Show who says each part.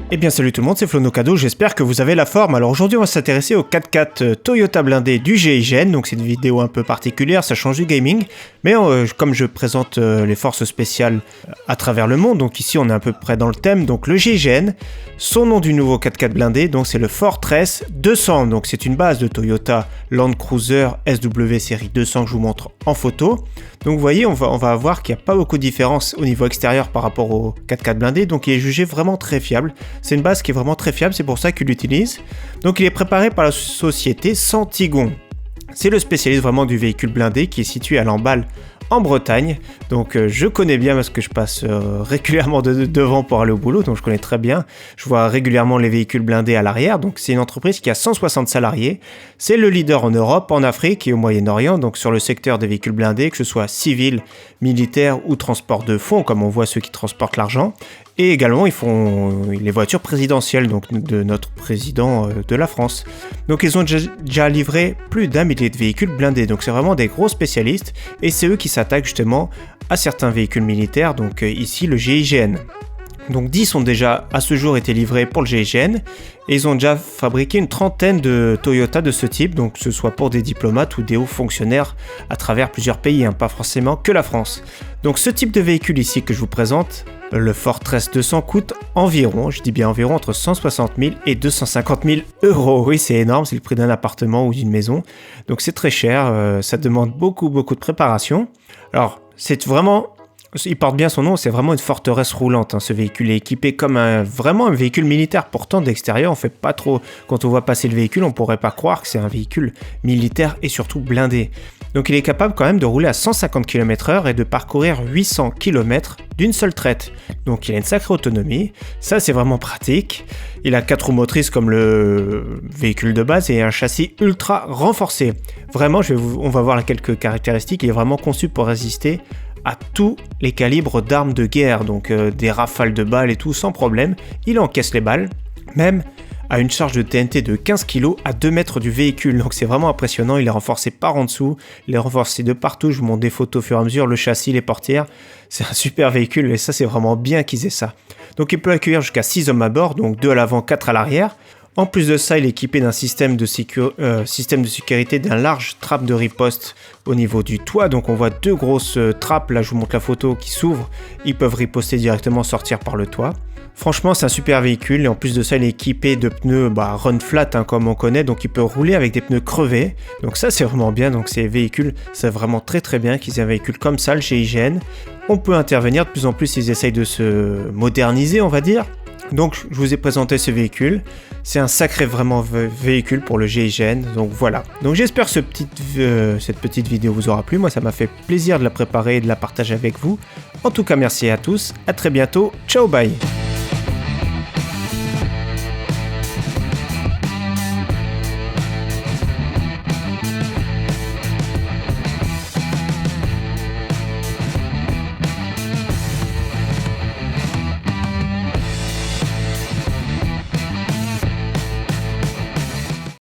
Speaker 1: Eh bien salut tout le monde, c'est Flonocado, j'espère que vous avez la forme. Alors aujourd'hui on va s'intéresser au 4x4 Toyota blindé du GIGN, donc c'est une vidéo un peu particulière, ça change du gaming, mais comme je présente les forces spéciales à travers le monde, donc ici on est à peu près dans le thème, donc le GIGN, son nom du nouveau 4x4 blindé, donc c'est le Fortress 200, donc c'est une base de Toyota Land Cruiser SW série 200 que je vous montre en photo. Donc vous voyez, on va voir qu'il n'y a pas beaucoup de différence au niveau extérieur par rapport au 4x4 blindé, donc il est jugé vraiment très fiable. C'est une base qui est vraiment très fiable, c'est pour ça qu'il l'utilise. Donc il est préparé par la société Santigon. C'est le spécialiste vraiment du véhicule blindé qui est situé à Lamballe en Bretagne. Donc je connais bien parce que je passe régulièrement devant pour aller au boulot, donc je connais très bien. Je vois régulièrement les véhicules blindés à l'arrière. Donc c'est une entreprise qui a 160 salariés. C'est le leader en Europe, en Afrique et au Moyen-Orient, donc sur le secteur des véhicules blindés, que ce soit civil, militaire ou transport de fonds, comme on voit ceux qui transportent l'argent. Et également, ils font les voitures présidentielles, donc de notre président de la France. Donc ils ont déjà livré plus d'1 millier de véhicules blindés. Donc c'est vraiment des gros spécialistes et c'est eux qui s'attaquent justement à certains véhicules militaires, donc ici le GIGN. Donc 10 ont déjà à ce jour été livrés pour le GIGN et ils ont déjà fabriqué une trentaine de Toyota de ce type, donc que ce soit pour des diplomates ou des hauts fonctionnaires à travers plusieurs pays, pas forcément que la France. Donc ce type de véhicule ici que je vous présente, le Fortress 200 coûte environ, je dis bien environ, entre 160 000 et 250 000 euros. Oui, c'est énorme, c'est le prix d'un appartement ou d'une maison. Donc c'est très cher, ça demande beaucoup de préparation. Alors, c'est vraiment... Il porte bien son nom, c'est vraiment une forteresse roulante. Ce véhicule est équipé comme vraiment un véhicule militaire. Pourtant, d'extérieur, on fait pas trop... Quand on voit passer le véhicule, on pourrait pas croire que c'est un véhicule militaire et surtout blindé. Donc il est capable quand même de rouler à 150 km/h et de parcourir 800 km d'une seule traite. Donc il a une sacrée autonomie, ça c'est vraiment pratique. Il a 4 roues motrices comme le véhicule de base et un châssis ultra renforcé. Vraiment, on va voir quelques caractéristiques, il est vraiment conçu pour résister à tous les calibres d'armes de guerre, donc des rafales de balles et tout sans problème. Il encaisse les balles, même à une charge de TNT de 15 kg à 2 mètres du véhicule, donc c'est vraiment impressionnant. Il est renforcé par en dessous, il est renforcé de partout, je vous montre des photos au fur et à mesure, le châssis, les portières, c'est un super véhicule et ça c'est vraiment bien qu'ils aient ça. Donc il peut accueillir jusqu'à 6 hommes à bord, donc 2 à l'avant, 4 à l'arrière. En plus de ça, il est équipé d'un système de sécurité, d'un large trappe de riposte au niveau du toit. Donc on voit 2 grosses trappes, là je vous montre la photo, qui s'ouvrent. Ils peuvent riposter directement, sortir par le toit. Franchement, c'est un super véhicule et en plus de ça, il est équipé de pneus run flat comme on connaît, donc il peut rouler avec des pneus crevés. Donc ça, c'est vraiment bien. Donc ces véhicules, c'est vraiment très bien qu'ils aient un véhicule comme ça, le GIGN. On peut intervenir de plus en plus, ils essayent de se moderniser, on va dire. Donc je vous ai présenté ce véhicule, c'est un sacré vraiment véhicule pour le GIGN, donc voilà. Donc j'espère que cette petite vidéo vous aura plu, moi ça m'a fait plaisir de la préparer et de la partager avec vous. En tout cas merci à tous, à très bientôt, ciao bye.